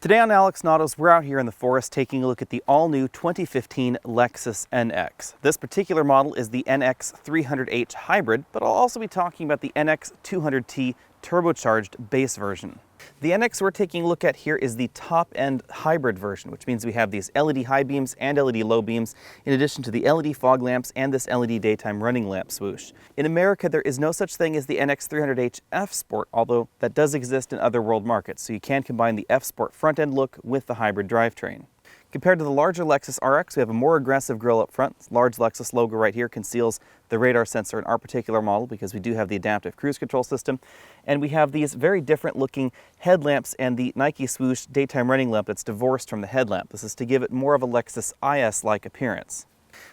Today on Alex and Autos, we're out here in the forest taking a look at the all-new 2015 Lexus NX. This particular model is the NX 300h Hybrid, but I'll also be talking about the NX 200T turbocharged base version. The NX we're taking a look at here is the top-end hybrid version, which means we have these LED high beams and LED low beams, in addition to the LED fog lamps and this LED daytime running lamp swoosh. In America, there is no such thing as the NX 300h F Sport, although that does exist in other world markets, so you can combine the F Sport front-end look with the hybrid drivetrain. Compared to the larger Lexus RX, we have a more aggressive grille up front. This large Lexus logo right here conceals the radar sensor in our particular model because we do have the adaptive cruise control system. And we have these very different looking headlamps and the Nike swoosh daytime running lamp that's divorced from the headlamp. This is to give it more of a Lexus IS-like appearance.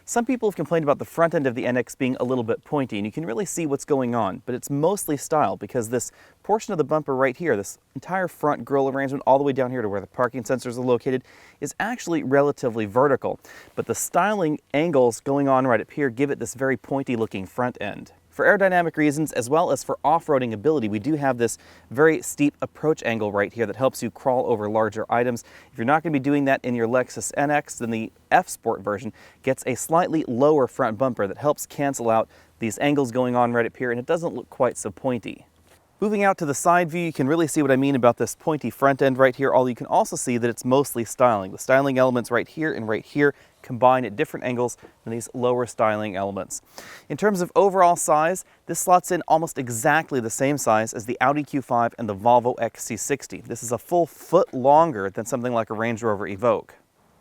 Some people have complained about the front end of the NX being a little bit pointy, and you can really see what's going on, but it's mostly style because this portion of the bumper right here, this entire front grille arrangement all the way down here to where the parking sensors are located, is actually relatively vertical. But the styling angles going on right up here give it this very pointy looking front end. For aerodynamic reasons, as well as for off-roading ability, we do have this very steep approach angle right here that helps you crawl over larger items. If you're not going to be doing that in your Lexus NX, then the F Sport version gets a slightly lower front bumper that helps cancel out these angles going on right up here, and it doesn't look quite so pointy. Moving out to the side view, you can really see what I mean about this pointy front end right here, although you can also see that it's mostly styling. The styling elements right here and right here combine at different angles than these lower styling elements. In terms of overall size, this slots in almost exactly the same size as the Audi Q5 and the Volvo XC60. This is a full foot longer than something like a Range Rover Evoque.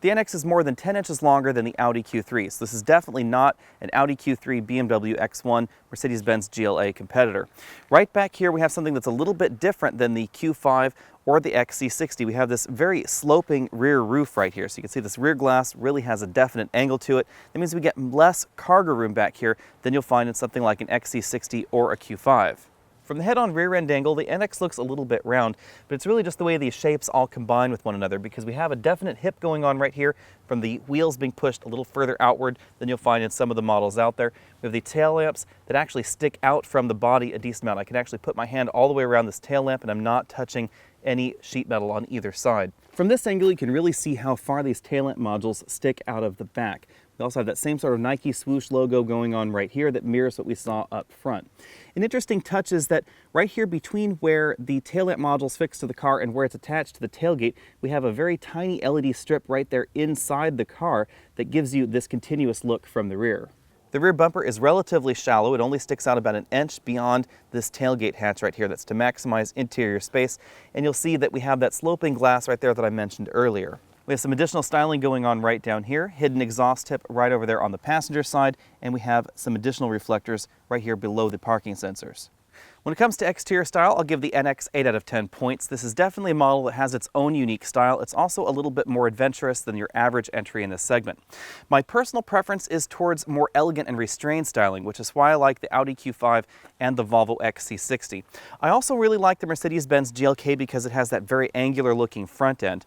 The NX is more than 10 inches longer than the Audi Q3, so this is definitely not an Audi Q3 BMW X1 Mercedes-Benz GLA competitor. Right back here we have something that's a little bit different than the Q5 or the XC60. We have this very sloping rear roof right here, so you can see this rear glass really has a definite angle to it. That means we get less cargo room back here than you'll find in something like an XC60 or a Q5. From the head-on rear-end angle, the NX looks a little bit round, but it's really just the way these shapes all combine with one another because we have a definite hip going on right here from the wheels being pushed a little further outward than you'll find in some of the models out there. We have the tail lamps that actually stick out from the body a decent amount. I can actually put my hand all the way around this tail lamp and I'm not touching any sheet metal on either side. From this angle, you can really see how far these tail lamp modules stick out of the back. We also have that same sort of Nike swoosh logo going on right here that mirrors what we saw up front. An interesting touch is that right here between where the tail lamp module's fixed to the car and where it's attached to the tailgate, we have a very tiny LED strip right there inside the car that gives you this continuous look from the rear. The rear bumper is relatively shallow. It only sticks out about an inch beyond this tailgate hatch right here. That's to maximize interior space. And you'll see that we have that sloping glass right there that I mentioned earlier. We have some additional styling going on right down here, hidden exhaust tip right over there on the passenger side, and we have some additional reflectors right here below the parking sensors. When it comes to exterior style, I'll give the NX 8 out of 10 points. This is definitely a model that has its own unique style. It's also a little bit more adventurous than your average entry in this segment. My personal preference is towards more elegant and restrained styling, which is why I like the Audi Q5 and the Volvo XC60. I also really like the Mercedes-Benz GLK because it has that very angular looking front end.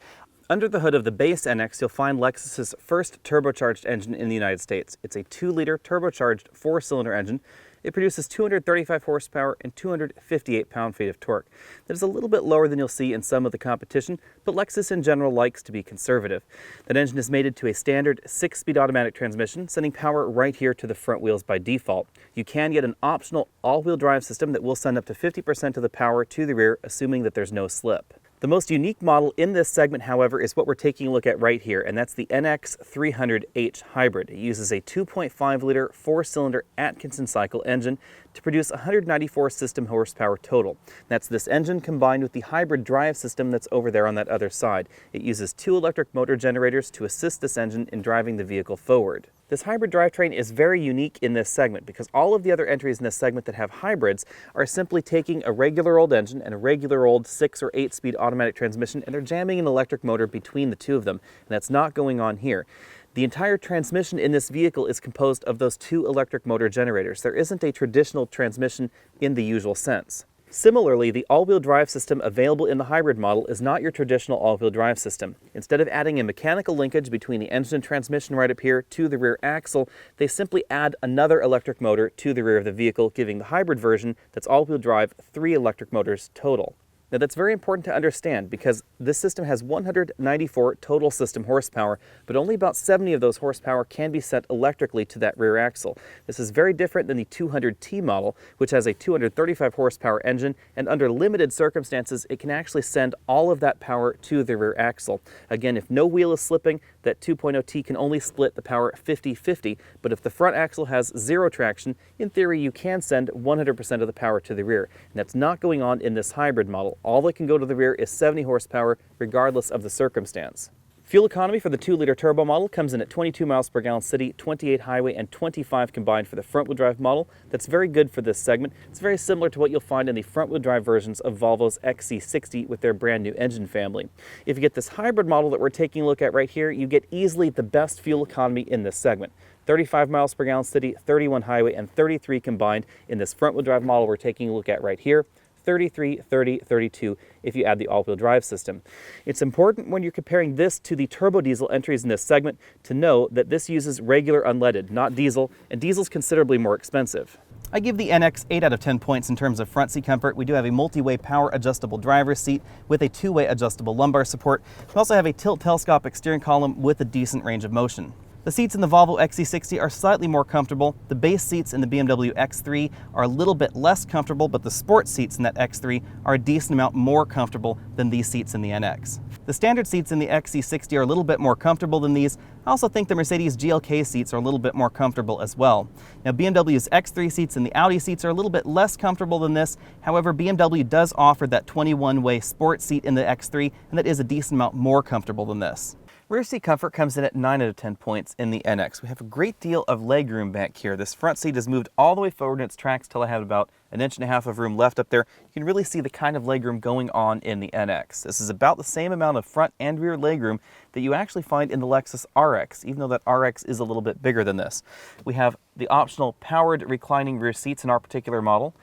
Under the hood of the base NX, you'll find Lexus's first turbocharged engine in the United States. It's a 2-liter turbocharged 4-cylinder engine. It produces 235 horsepower and 258 pound-feet of torque. That is a little bit lower than you'll see in some of the competition, but Lexus in general likes to be conservative. That engine is mated to a standard 6-speed automatic transmission, sending power right here to the front wheels by default. You can get an optional all-wheel drive system that will send up to 50% of the power to the rear, assuming that there's no slip. The most unique model in this segment, however, is what we're taking a look at right here, and that's the NX 300h Hybrid. It uses a 2.5-liter 4-cylinder Atkinson cycle engine to produce 194 system horsepower total. That's this engine combined with the hybrid drive system that's over there on that other side. It uses 2 electric motor generators to assist this engine in driving the vehicle forward. This hybrid drivetrain is very unique in this segment because all of the other entries in this segment that have hybrids are simply taking a regular old engine and a regular old 6 or 8-speed automatic transmission and they're jamming an electric motor between the two of them, and that's not going on here. The entire transmission in this vehicle is composed of those 2 electric motor generators. There isn't a traditional transmission in the usual sense. Similarly, the all-wheel drive system available in the hybrid model is not your traditional all-wheel drive system. Instead of adding a mechanical linkage between the engine and transmission right up here to the rear axle, they simply add another electric motor to the rear of the vehicle, giving the hybrid version that's all-wheel drive 3 electric motors total. Now that's very important to understand because this system has 194 total system horsepower, but only about 70 of those horsepower can be sent electrically to that rear axle. This is very different than the 200T model, which has a 235 horsepower engine, and under limited circumstances, it can actually send all of that power to the rear axle. Again, if no wheel is slipping, that 2.0T can only split the power 50-50, but if the front axle has zero traction, in theory you can send 100% of the power to the rear. And that's not going on in this hybrid model. All that can go to the rear is 70 horsepower, regardless of the circumstance. Fuel economy for the 2-liter turbo model comes in at 22 miles per gallon city, 28 highway, and 25 combined for the front-wheel drive model. That's very good for this segment. It's very similar to what you'll find in the front-wheel drive versions of Volvo's XC60 with their brand new engine family. If you get this hybrid model that we're taking a look at right here, you get easily the best fuel economy in this segment. 35 miles per gallon city, 31 highway, and 33 combined in this front-wheel drive model we're taking a look at right here. 33, 30, 32 if you add the all-wheel drive system. It's important when you're comparing this to the turbo diesel entries in this segment to know that this uses regular unleaded, not diesel, and diesel's considerably more expensive. I give the NX 8 out of 10 points in terms of front seat comfort. We do have a multi-way power adjustable driver's seat with a 2-way adjustable lumbar support. We also have a tilt telescopic steering column with a decent range of motion. The seats in the Volvo XC60 are slightly more comfortable. The base seats in the BMW X3 are a little bit less comfortable, but the sports seats in that X3 are a decent amount more comfortable than these seats in the NX. The standard seats in the XC60 are a little bit more comfortable than these. I also think the Mercedes GLK seats are a little bit more comfortable as well. Now, BMW's X3 seats and the Audi seats are a little bit less comfortable than this. However, BMW does offer that 21-way sports seat in the X3, and that is a decent amount more comfortable than this. Rear seat comfort comes in at 9 out of 10 points in the NX. We have a great deal of legroom back here. This front seat is moved all the way forward in its tracks till I have about 1.5 inches of room left up there. You can really see the kind of legroom going on in the NX. This is about the same amount of front and rear legroom that you actually find in the Lexus RX, even though that RX is a little bit bigger than this. We have the optional powered reclining rear seats in our particular model.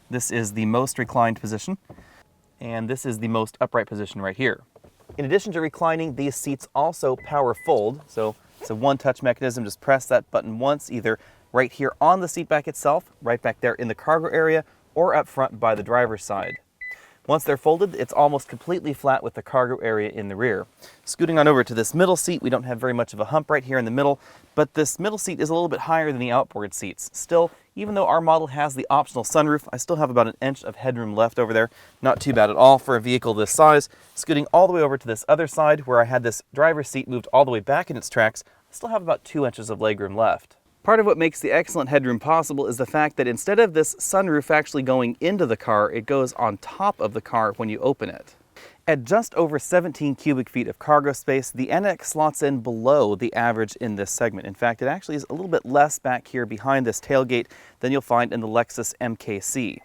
This is the most reclined position, and this is the most upright position right here. In addition to reclining, these seats also power fold, so it's a one-touch mechanism. Just press that button once, either right here on the seat back itself, right back there in the cargo area, or up front by the driver's side. Once they're folded, it's almost completely flat with the cargo area in the rear. Scooting on over to this middle seat, we don't have very much of a hump right here in the middle, but this middle seat is a little bit higher than the outboard seats. Still, even though our model has the optional sunroof, I still have about 1 inch of headroom left over there. Not too bad at all for a vehicle this size. Scooting all the way over to this other side where I had this driver's seat moved all the way back in its tracks, I still have about 2 inches of legroom left. Part of what makes the excellent headroom possible is the fact that instead of this sunroof actually going into the car, it goes on top of the car when you open it. At just over 17 cubic feet of cargo space, the NX slots in below the average in this segment. In fact, it actually is a little bit less back here behind this tailgate than you'll find in the Lexus MKC.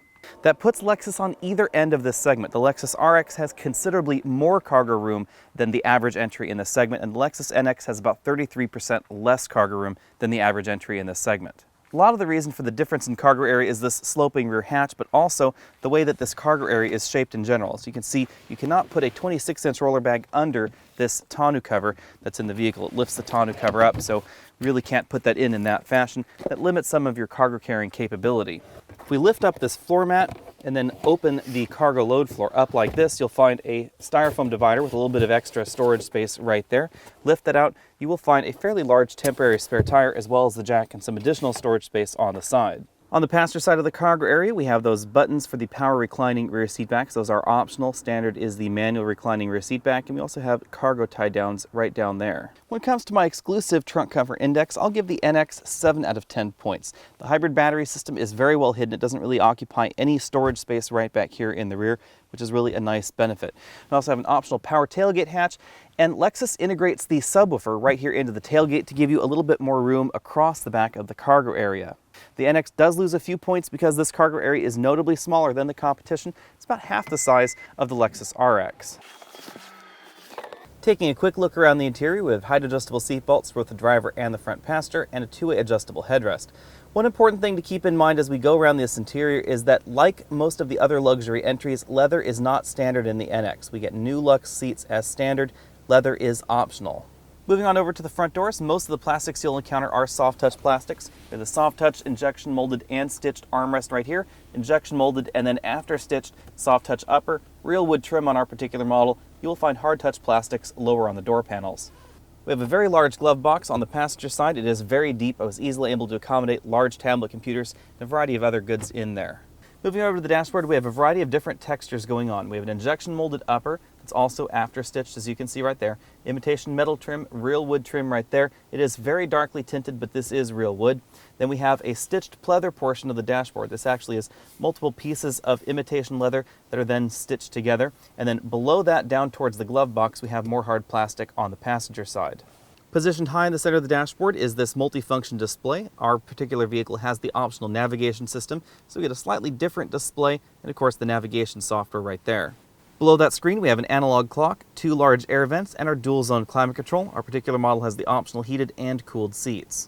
That puts Lexus on either end of this segment. The Lexus RX has considerably more cargo room than the average entry in this segment, and the Lexus NX has about 33% less cargo room than the average entry in this segment. A lot of the reason for the difference in cargo area is this sloping rear hatch, but also the way that this cargo area is shaped in general. So you can see you cannot put a 26-inch roller bag under this tonneau cover that's in the vehicle. It lifts the tonneau cover up, so really can't put that in that fashion. That limits some of your cargo carrying capability. If we lift up this floor mat and then open the cargo load floor up like this, you'll find a styrofoam divider with a little bit of extra storage space right there. Lift that out, you will find a fairly large temporary spare tire as well as the jack and some additional storage space on the side. On the passenger side of the cargo area, we have those buttons for the power reclining rear seat backs. Those are optional. Standard is the manual reclining rear seat back, and we also have cargo tie downs right down there. When it comes to my exclusive trunk comfort index, I'll give the NX 7 out of 10 points. The hybrid battery system is very well hidden. It doesn't really occupy any storage space right back here in the rear, which is really a nice benefit. We also have an optional power tailgate hatch, and Lexus integrates the subwoofer right here into the tailgate to give you a little bit more room across the back of the cargo area. The NX does lose a few points because this cargo area is notably smaller than the competition. It's about half the size of the Lexus RX. Taking a quick look around the interior, we have height adjustable seat belts for both the driver and the front passenger, and a 2-way adjustable headrest. One important thing to keep in mind as we go around this interior is that, like most of the other luxury entries, leather is not standard in the NX. We get new luxe seats as standard. Leather is optional. Moving on over to the front doors, most of the plastics you'll encounter are soft touch plastics. We have the soft touch injection molded and stitched armrest right here, injection molded and then after stitched soft touch upper, real wood trim on our particular model. You will find hard touch plastics lower on the door panels. We have a very large glove box on the passenger side. It is very deep. I was easily able to accommodate large tablet computers and a variety of other goods in there. Moving over to the dashboard, we have a variety of different textures going on. We have an injection molded upper. It's also after stitched, as you can see right there. Imitation metal trim, real wood trim right there. It is very darkly tinted, but this is real wood. Then we have a stitched pleather portion of the dashboard. This actually is multiple pieces of imitation leather that are then stitched together. And then below that, down towards the glove box, we have more hard plastic on the passenger side. Positioned high in the center of the dashboard is this multifunction display. Our particular vehicle has the optional navigation system, so we get a slightly different display, and of course the navigation software right there. Below that screen we have an analog clock, 2 large air vents, and our dual zone climate control. Our particular model has the optional heated and cooled seats.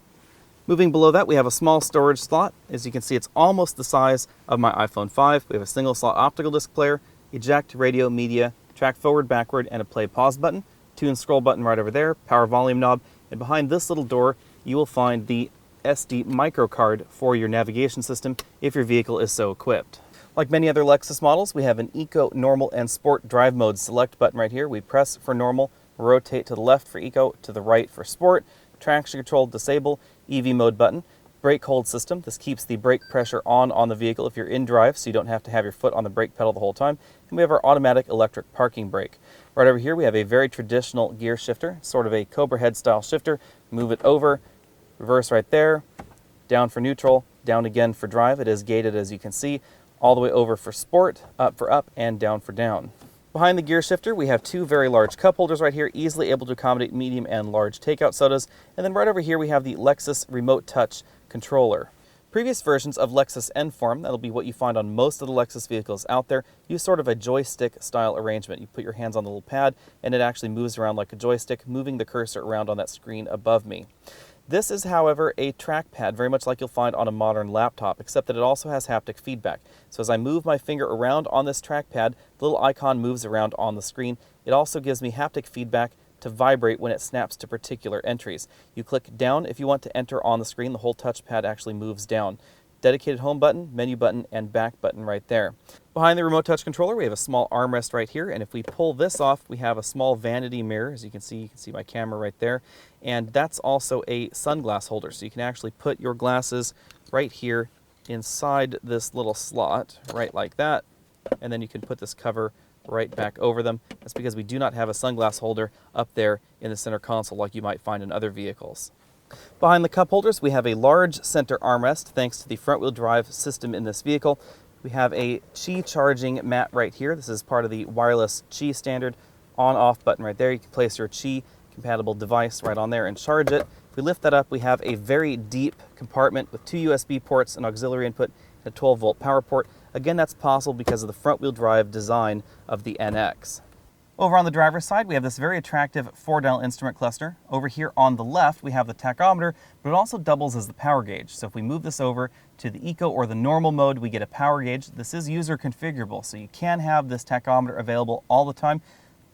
Moving below that we have a small storage slot. As you can see, it's almost the size of my iPhone 5. We have a single slot optical disc player, eject, radio, media, track forward, backward, and a play pause button. Tune scroll button right over there, power volume knob, and behind this little door you will find the SD micro card for your navigation system if your vehicle is so equipped. Like many other Lexus models, we have an Eco, Normal, and Sport drive mode select button right here. We press for Normal, rotate to the left for Eco, to the right for Sport, traction control, disable, EV mode button. Brake hold system. This keeps the brake pressure on the vehicle if you're in drive, so you don't have to have your foot on the brake pedal the whole time. And we have our automatic electric parking brake. Right over here we have a very traditional gear shifter, sort of a Cobra head style shifter. Move it over, reverse right there, down for neutral, down again for drive. It is gated, as you can see, all the way over for sport, up for up, and down for down. Behind the gear shifter, we have 2 very large cup holders right here, easily able to accommodate medium and large takeout sodas. And then right over here we have the Lexus Remote Touch controller. Previous versions of Lexus N-Form, that'll be what you find on most of the Lexus vehicles out there, use sort of a joystick style arrangement. You put your hands on the little pad and it actually moves around like a joystick, moving the cursor around on that screen above me. This is, however, a trackpad, very much like you'll find on a modern laptop, except that it also has haptic feedback. So as I move my finger around on this trackpad, the little icon moves around on the screen. It also gives me haptic feedback to vibrate when it snaps to particular entries. You click down if you want to enter on the screen. The whole touchpad actually moves down. Dedicated home button, menu button, and back button right there. Behind the remote touch controller, we have a small armrest right here, and if we pull this off, we have a small vanity mirror. As you can see my camera right there, and that's also a sunglass holder, so you can actually put your glasses right here inside this little slot, right like that, and then you can put this cover right back over them. That's because we do not have a sunglass holder up there in the center console like you might find in other vehicles. Behind the cup holders, we have a large center armrest thanks to the front-wheel drive system in this vehicle. We have a Qi charging mat right here. This is part of the wireless Qi standard on-off button right there. You can place your Qi compatible device right on there and charge it. If we lift that up, we have a very deep compartment with 2 USB ports, an auxiliary input, and a 12-volt power port. Again, that's possible because of the front-wheel drive design of the NX. Over on the driver's side, we have this very attractive 4-dial instrument cluster. Over here on the left, we have the tachometer, but it also doubles as the power gauge. So if we move this over to the Eco or the normal mode, we get a power gauge. This is user configurable, so you can have this tachometer available all the time.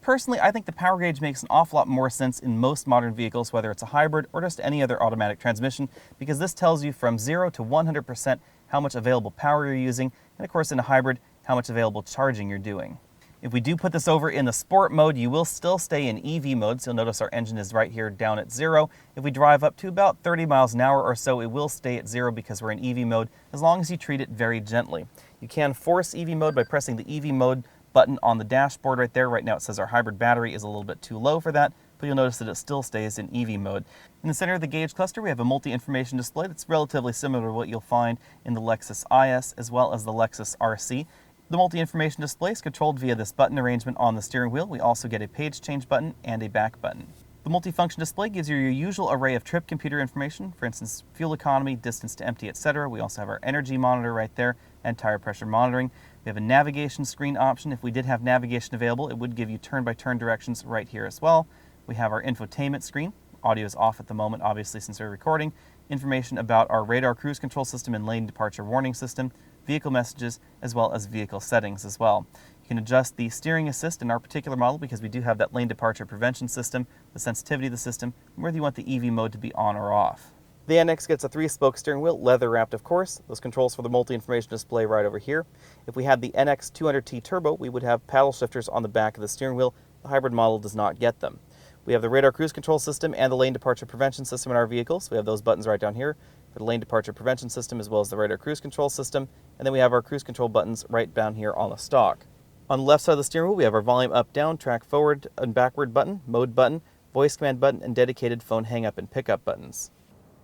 Personally, I think the power gauge makes an awful lot more sense in most modern vehicles, whether it's a hybrid or just any other automatic transmission, because this tells you from 0 to 100% how much available power you're using, and of course in a hybrid, how much available charging you're doing. If we do put this over in the sport mode, you will still stay in EV mode, so you'll notice our engine is right here down at 0. If we drive up to about 30 miles an hour or so, it will stay at 0 because we're in EV mode, as long as you treat it very gently. You can force EV mode by pressing the EV mode button on the dashboard right there. Right now it says our hybrid battery is a little bit too low for that, but you'll notice that it still stays in EV mode. In the center of the gauge cluster, we have a multi-information display that's relatively similar to what you'll find in the Lexus IS as well as the Lexus RC. The multi-information display is controlled via this button arrangement on the steering wheel. We also get a page change button and a back button. The multifunction display gives you your usual array of trip computer information, for instance, fuel economy, distance to empty, etc. We also have our energy monitor right there and tire pressure monitoring. We have a navigation screen option. If we did have navigation available, it would give you turn-by-turn directions right here as well. We have our infotainment screen. Audio is off at the moment, obviously, since we're recording. Information about our radar cruise control system and lane departure warning system, vehicle messages, as well as vehicle settings as well. You You can adjust the steering assist in our particular model because we do have that lane departure prevention system, the sensitivity of the system, and whether you want the EV mode to be on or off. The NX gets a 3-spoke steering wheel, leather wrapped of course. Those controls for the multi-information display right over here. If we had the NX 200T Turbo, we would have paddle shifters on the back of the steering wheel. The hybrid model does not get them. We have the radar cruise control system and the lane departure prevention system in our vehicles. We have those buttons right down here for the lane departure prevention system as well as the radar cruise control system. And then we have our cruise control buttons right down here on the stock. On the left side of the steering wheel, we have our volume up, down, track forward and backward button, mode button, voice command button, and dedicated phone hang-up and pickup buttons.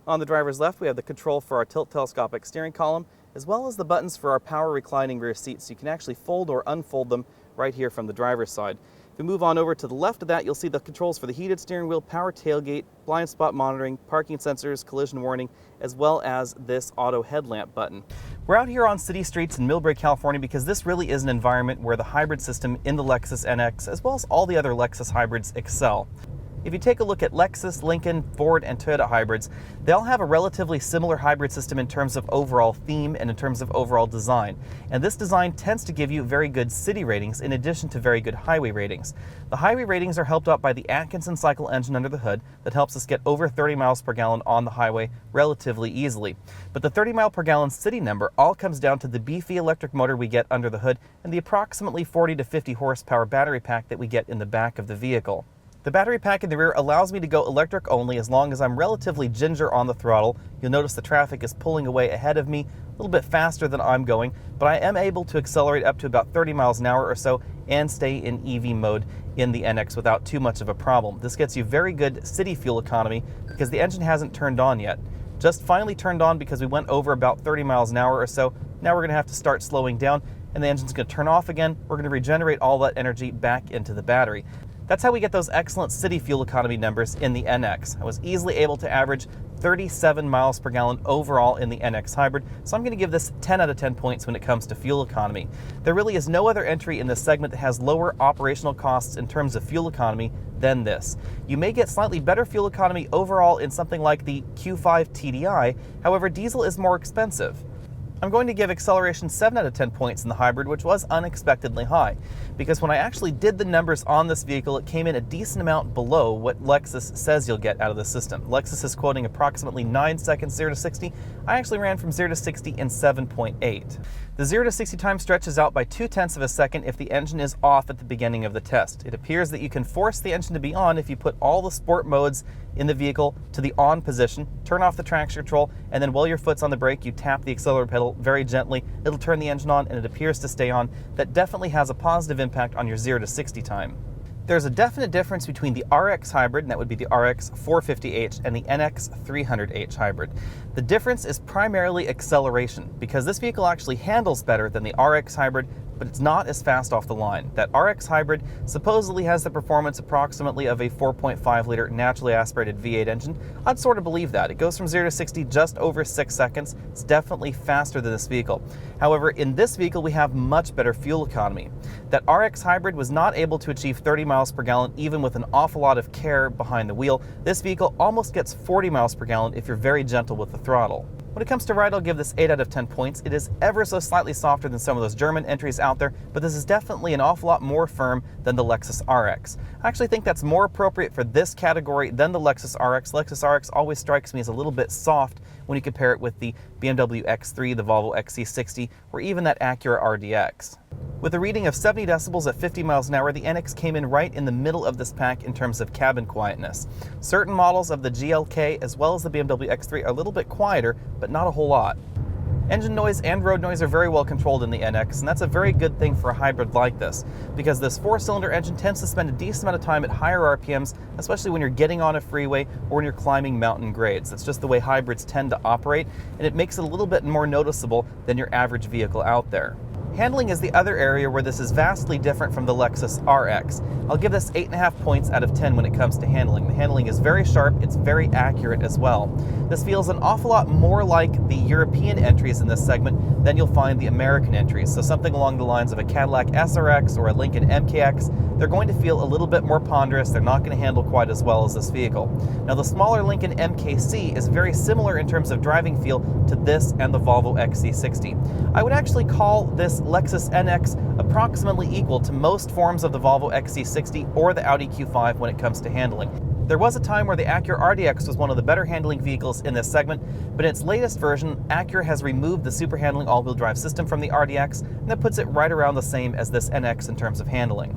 On the driver's left, we have the control for our tilt telescopic steering column, as well as the buttons for our power reclining rear seats, so you can actually fold or unfold them right here from the driver's side. If we move on over to the left of that, you'll see the controls for the heated steering wheel, power tailgate, blind spot monitoring, parking sensors, collision warning, as well as this auto headlamp button. We're out here on city streets in Millbrae, California because this really is an environment where the hybrid system in the Lexus NX, as well as all the other Lexus hybrids, excel. If you take a look at Lexus, Lincoln, Ford, and Toyota hybrids, they all have a relatively similar hybrid system in terms of overall theme and in terms of overall design. And this design tends to give you very good city ratings in addition to very good highway ratings. The highway ratings are helped out by the Atkinson cycle engine under the hood that helps us get over 30 miles per gallon on the highway relatively easily. But the 30 mile per gallon city number all comes down to the beefy electric motor we get under the hood and the approximately 40 to 50 horsepower battery pack that we get in the back of the vehicle. The battery pack in the rear allows me to go electric only as long as I'm relatively ginger on the throttle. You'll notice the traffic is pulling away ahead of me a little bit faster than I'm going, but I am able to accelerate up to about 30 miles an hour or so and stay in EV mode in the NX without too much of a problem. This gets you very good city fuel economy because the engine hasn't turned on yet. Just finally turned on because we went over about 30 miles an hour or so. Now we're going to have to start slowing down and the engine's going to turn off again. We're going to regenerate all that energy back into the battery. That's how we get those excellent city fuel economy numbers in the NX. I was easily able to average 37 miles per gallon overall in the NX hybrid, so I'm going to give this 10 out of 10 points when it comes to fuel economy. There really is no other entry in this segment that has lower operational costs in terms of fuel economy than this. You may get slightly better fuel economy overall in something like the Q5 TDI, however diesel is more expensive. I'm going to give acceleration 7 out of 10 points in the hybrid, which was unexpectedly high, because when I actually did the numbers on this vehicle, it came in a decent amount below what Lexus says you'll get out of the system. Lexus is quoting approximately 9 seconds 0 to 60. I actually ran from 0 to 60 in 7.8. The 0 to 60 time stretches out by 0.2 of a second if the engine is off at the beginning of the test. It appears that you can force the engine to be on if you put all the sport modes in the vehicle to the on position, turn off the traction control, and then while your foot's on the brake, you tap the accelerator pedal very gently. It'll turn the engine on and it appears to stay on. That definitely has a positive impact on your 0 to 60 time. There's a definite difference between the RX hybrid, and that would be the RX 450h, and the NX 300h hybrid. The difference is primarily acceleration, because this vehicle actually handles better than the RX hybrid, but it's not as fast off the line. That RX hybrid supposedly has the performance approximately of a 4.5 liter naturally aspirated V8 engine. I'd sort of believe that. It goes from 0 to 60 just over 6 seconds. It's definitely faster than this vehicle. However, in this vehicle we have much better fuel economy. That RX hybrid was not able to achieve 30 miles per gallon even with an awful lot of care behind the wheel. This vehicle almost gets 40 miles per gallon if you're very gentle with the throttle. When it comes to ride, I'll give this 8 out of 10 points. It is ever so slightly softer than some of those German entries out there, but this is definitely an awful lot more firm than the Lexus RX. I actually think that's more appropriate for this category than the Lexus RX. Lexus RX always strikes me as a little bit soft when you compare it with the BMW X3, the Volvo XC60, or even that Acura RDX. With a reading of 70 decibels at 50 miles an hour, the NX came in right in the middle of this pack in terms of cabin quietness. Certain models of the GLK as well as the BMW X3 are a little bit quieter, but not a whole lot. Engine noise and road noise are very well controlled in the NX, and that's a very good thing for a hybrid like this, because this 4-cylinder engine tends to spend a decent amount of time at higher RPMs, especially when you're getting on a freeway or when you're climbing mountain grades. That's just the way hybrids tend to operate, and it makes it a little bit more noticeable than your average vehicle out there. Handling is the other area where this is vastly different from the Lexus RX. I'll give this 8.5 points out of 10 when it comes to handling. The handling is very sharp, it's very accurate as well. This feels an awful lot more like the European entries in this segment than you'll find the American entries. So something along the lines of a Cadillac SRX or a Lincoln MKX, they're going to feel a little bit more ponderous, they're not going to handle quite as well as this vehicle. Now the smaller Lincoln MKC is very similar in terms of driving feel to this and the Volvo XC60. I would actually call this Lexus NX approximately equal to most forms of the Volvo XC60 or the Audi Q5 when it comes to handling. There was a time where the Acura RDX was one of the better handling vehicles in this segment, but in its latest version, Acura has removed the super handling all-wheel drive system from the RDX, and that puts it right around the same as this NX in terms of handling.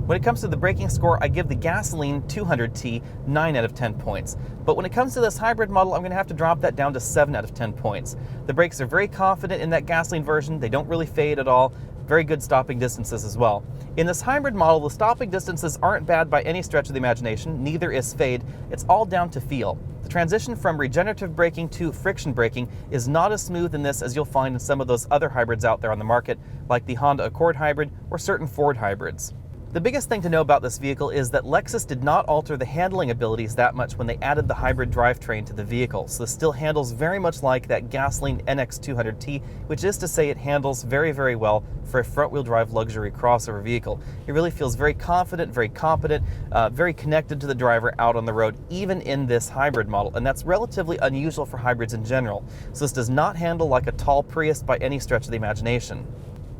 When it comes to the braking score, I give the gasoline 200T 9 out of 10 points. But when it comes to this hybrid model, I'm going to have to drop that down to 7 out of 10 points. The brakes are very confident in that gasoline version. They don't really fade at all. Very good stopping distances as well. In this hybrid model, the stopping distances aren't bad by any stretch of the imagination. Neither is fade. It's all down to feel. The transition from regenerative braking to friction braking is not as smooth in this as you'll find in some of those other hybrids out there on the market, like the Honda Accord hybrid or certain Ford hybrids. The biggest thing to know about this vehicle is that Lexus did not alter the handling abilities that much when they added the hybrid drivetrain to the vehicle. So this still handles very much like that gasoline NX 200T, which is to say it handles very, very well for a front-wheel drive luxury crossover vehicle. It really feels very confident, very competent, very connected to the driver out on the road, even in this hybrid model. And that's relatively unusual for hybrids in general. So this does not handle like a tall Prius by any stretch of the imagination.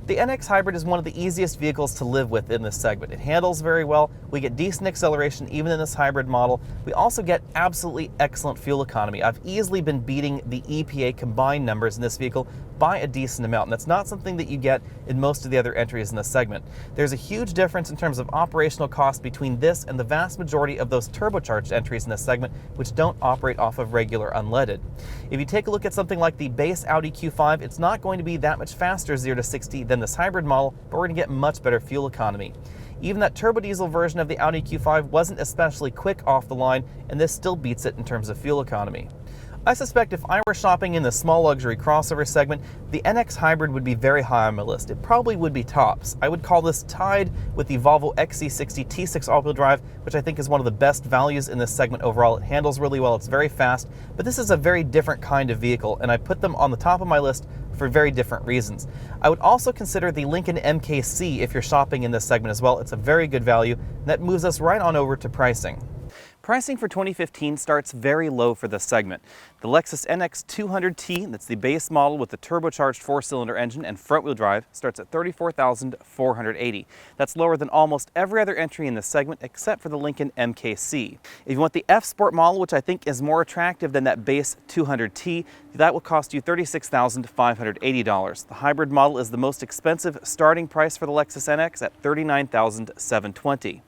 The NX Hybrid is one of the easiest vehicles to live with in this segment. It handles very well. We get decent acceleration even in this hybrid model. We also get absolutely excellent fuel economy. I've easily been beating the EPA combined numbers in this vehicle by a decent amount, and that's not something that you get in most of the other entries in this segment. There's a huge difference in terms of operational cost between this and the vast majority of those turbocharged entries in this segment, which don't operate off of regular unleaded. If you take a look at something like the base Audi Q5, it's not going to be that much faster 0 to 60 than this hybrid model, but we're going to get much better fuel economy. Even that turbo diesel version of the Audi Q5 wasn't especially quick off the line, and this still beats it in terms of fuel economy. I suspect if I were shopping in the small luxury crossover segment, the NX Hybrid would be very high on my list. It probably would be tops. I would call this tied with the Volvo XC60 T6 all-wheel drive, which I think is one of the best values in this segment overall. It handles really well, it's very fast, but this is a very different kind of vehicle, and I put them on the top of my list for very different reasons. I would also consider the Lincoln MKC if you're shopping in this segment as well. It's a very good value, and that moves us right on over to pricing. Pricing for 2015 starts very low for this segment. The Lexus NX 200T, that's the base model with the turbocharged 4-cylinder engine and front-wheel drive, starts at $34,480. That's lower than almost every other entry in this segment except for the Lincoln MKC. If you want the F Sport model, which I think is more attractive than that base 200T, that will cost you $36,580. The hybrid model is the most expensive starting price for the Lexus NX at $39,720.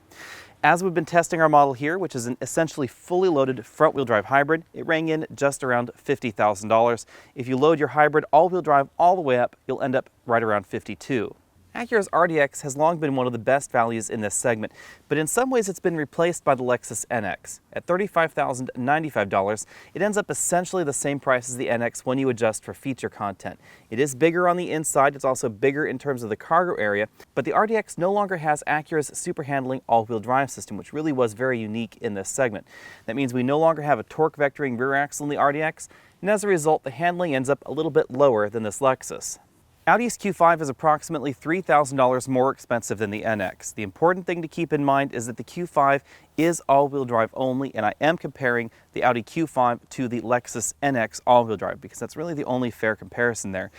As we've been testing our model here, which is an essentially fully loaded front-wheel drive hybrid, it rang in just around $50,000. If you load your hybrid all-wheel drive all the way up, you'll end up right around $52,000. Acura's RDX has long been one of the best values in this segment, but in some ways it's been replaced by the Lexus NX. At $35,095, it ends up essentially the same price as the NX when you adjust for feature content. It is bigger on the inside, it's also bigger in terms of the cargo area, but the RDX no longer has Acura's super handling all-wheel drive system, which really was very unique in this segment. That means we no longer have a torque vectoring rear axle in the RDX, and as a result, the handling ends up a little bit lower than this Lexus. Audi's Q5 is approximately $3,000 more expensive than the NX. The important thing to keep in mind is that the Q5 is all-wheel drive only, and I am comparing the Audi Q5 to the Lexus NX all-wheel drive because that's really the only fair comparison there.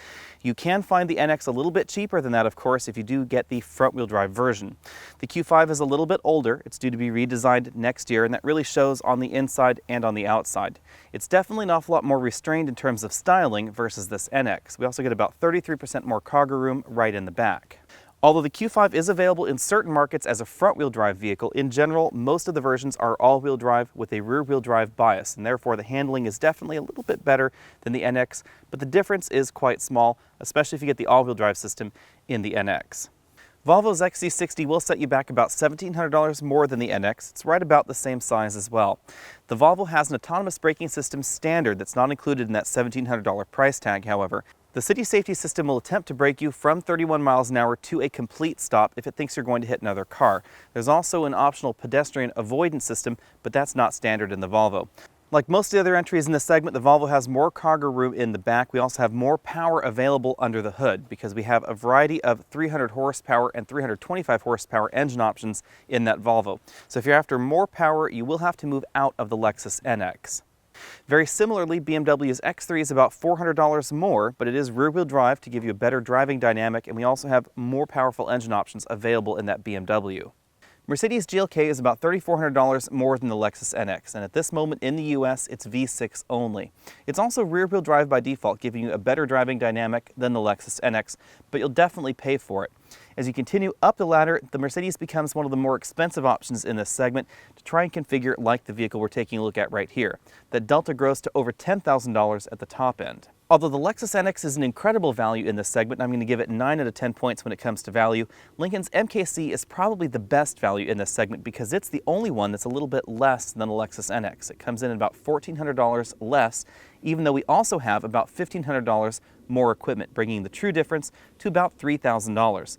You can find the NX a little bit cheaper than that, of course, if you do get the front-wheel drive version. The Q5 is a little bit older. It's due to be redesigned next year, and that really shows on the inside and on the outside. It's definitely an awful lot more restrained in terms of styling versus this NX. We also get about 33% more cargo room right in the back. Although the Q5 is available in certain markets as a front-wheel drive vehicle, in general, most of the versions are all-wheel drive with a rear-wheel drive bias, and therefore the handling is definitely a little bit better than the NX, but the difference is quite small, especially if you get the all-wheel drive system in the NX. Volvo's XC60 will set you back about $1,700 more than the NX. It's right about the same size as well. The Volvo has an autonomous braking system standard that's not included in that $1,700 price tag, however. The city safety system will attempt to brake you from 31 miles an hour to a complete stop if it thinks you're going to hit another car. There's also an optional pedestrian avoidance system, but that's not standard in the Volvo. Like most of the other entries in this segment, the Volvo has more cargo room in the back. We also have more power available under the hood because we have a variety of 300 horsepower and 325 horsepower engine options in that Volvo. So if you're after more power, you will have to move out of the Lexus NX. Very similarly, BMW's X3 is about $400 more, but it is rear-wheel drive to give you a better driving dynamic, and we also have more powerful engine options available in that BMW. Mercedes GLK is about $3,400 more than the Lexus NX, and at this moment in the US, it's V6 only. It's also rear-wheel drive by default, giving you a better driving dynamic than the Lexus NX, but you'll definitely pay for it. As you continue up the ladder, the Mercedes becomes one of the more expensive options in this segment to try and configure like the vehicle we're taking a look at right here. That delta grows to over $10,000 at the top end. Although the Lexus NX is an incredible value in this segment, I'm going to give it 9 out of 10 points when it comes to value. Lincoln's MKC is probably the best value in this segment because it's the only one that's a little bit less than the Lexus NX. It comes in at about $1,400 less, even though we also have about $1,500 more equipment, bringing the true difference to about $3,000.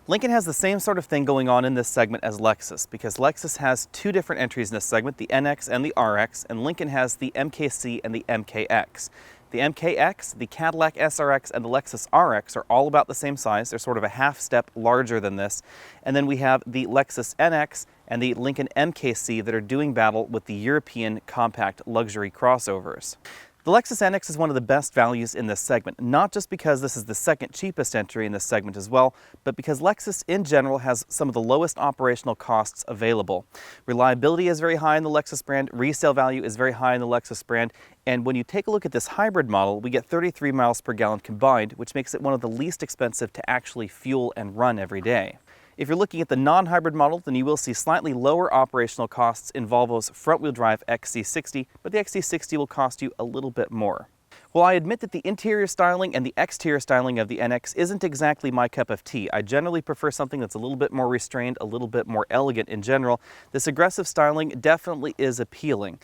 Lincoln has the same sort of thing going on in this segment as Lexus, because Lexus has two different entries in this segment, the NX and the RX, and Lincoln has the MKC and the MKX. The MKX, the Cadillac SRX, and the Lexus RX are all about the same size. They're sort of a half step larger than this. And then we have the Lexus NX and the Lincoln MKC that are doing battle with the European compact luxury crossovers. The Lexus NX is one of the best values in this segment, not just because this is the second cheapest entry in this segment as well, but because Lexus in general has some of the lowest operational costs available. Reliability is very high in the Lexus brand, resale value is very high in the Lexus brand, and when you take a look at this hybrid model, we get 33 miles per gallon combined, which makes it one of the least expensive to actually fuel and run every day. If you're looking at the non-hybrid model, then you will see slightly lower operational costs in Volvo's front-wheel drive XC60, but the XC60 will cost you a little bit more. While I admit that the interior styling and the exterior styling of the NX isn't exactly my cup of tea, I generally prefer something that's a little bit more restrained, a little bit more elegant in general. This aggressive styling definitely is appealing.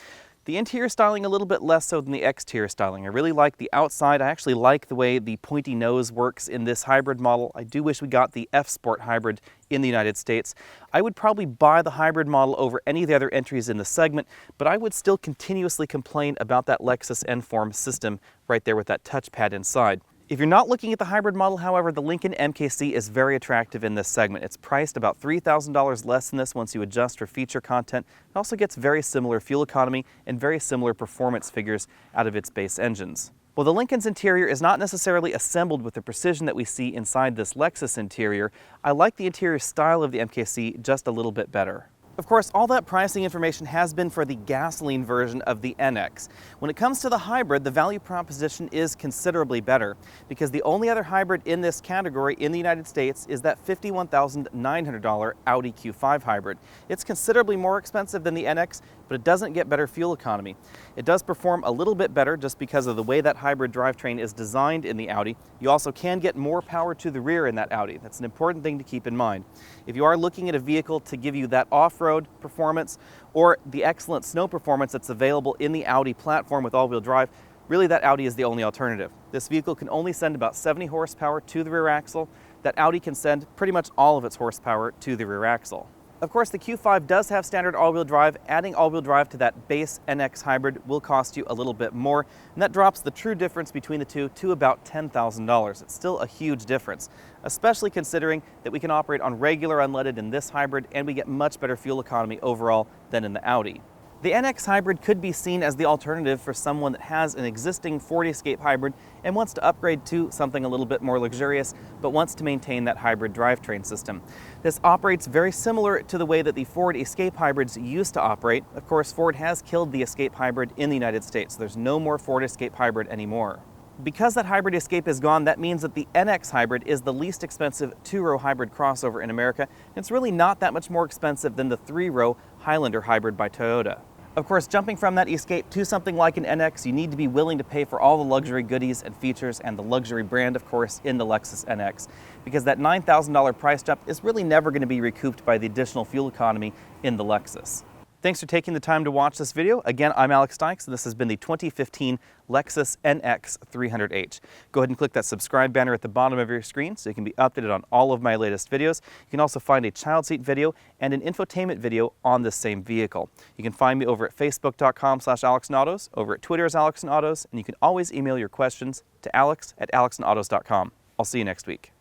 The interior styling a little bit less so than the exterior styling. I really like the outside. I actually like the way the pointy nose works in this hybrid model. I do wish we got the F-Sport hybrid in the United States. I would probably buy the hybrid model over any of the other entries in the segment, but I would still continuously complain about that Lexus N-Form system right there with that touchpad inside. If you're not looking at the hybrid model, however, the Lincoln MKC is very attractive in this segment. It's priced about $3,000 less than this once you adjust for feature content. It also gets very similar fuel economy and very similar performance figures out of its base engines. While the Lincoln's interior is not necessarily assembled with the precision that we see inside this Lexus interior, I like the interior style of the MKC just a little bit better. Of course, all that pricing information has been for the gasoline version of the NX. When it comes to the hybrid, the value proposition is considerably better because the only other hybrid in this category in the United States is that $51,900 Audi Q5 hybrid. It's considerably more expensive than the NX, but it doesn't get better fuel economy. It does perform a little bit better just because of the way that hybrid drivetrain is designed in the Audi. You also can get more power to the rear in that Audi. That's an important thing to keep in mind. If you are looking at a vehicle to give you that off-road performance or the excellent snow performance that's available in the Audi platform with all-wheel drive, really that Audi is the only alternative. This vehicle can only send about 70 horsepower to the rear axle. That Audi can send pretty much all of its horsepower to the rear axle. Of course, the Q5 does have standard all-wheel drive. Adding all-wheel drive to that base NX hybrid will cost you a little bit more, and that drops the true difference between the two to about $10,000. It's still a huge difference, especially considering that we can operate on regular unleaded in this hybrid and we get much better fuel economy overall than in the Audi. The NX hybrid could be seen as the alternative for someone that has an existing Ford Escape hybrid and wants to upgrade to something a little bit more luxurious, but wants to maintain that hybrid drivetrain system. This operates very similar to the way that the Ford Escape hybrids used to operate. Of course, Ford has killed the Escape hybrid in the United States, so there's no more Ford Escape hybrid anymore. Because that hybrid Escape is gone, that means that the NX hybrid is the least expensive two-row hybrid crossover in America, and it's really not that much more expensive than the three-row Highlander hybrid by Toyota. Of course, jumping from that Escape to something like an NX, you need to be willing to pay for all the luxury goodies and features and the luxury brand, of course, in the Lexus NX, because that $9,000 price jump is really never going to be recouped by the additional fuel economy in the Lexus. Thanks for taking the time to watch this video. Again, I'm Alex Dykes, and this has been the 2015 Lexus NX 300H. Go ahead and click that subscribe banner at the bottom of your screen so you can be updated on all of my latest videos. You can also find a child seat video and an infotainment video on this same vehicle. You can find me over at facebook.com/AlexandAutos, over at Twitter as AlexandAutos, and you can always email your questions to alex@alexandautos.com. I'll see you next week.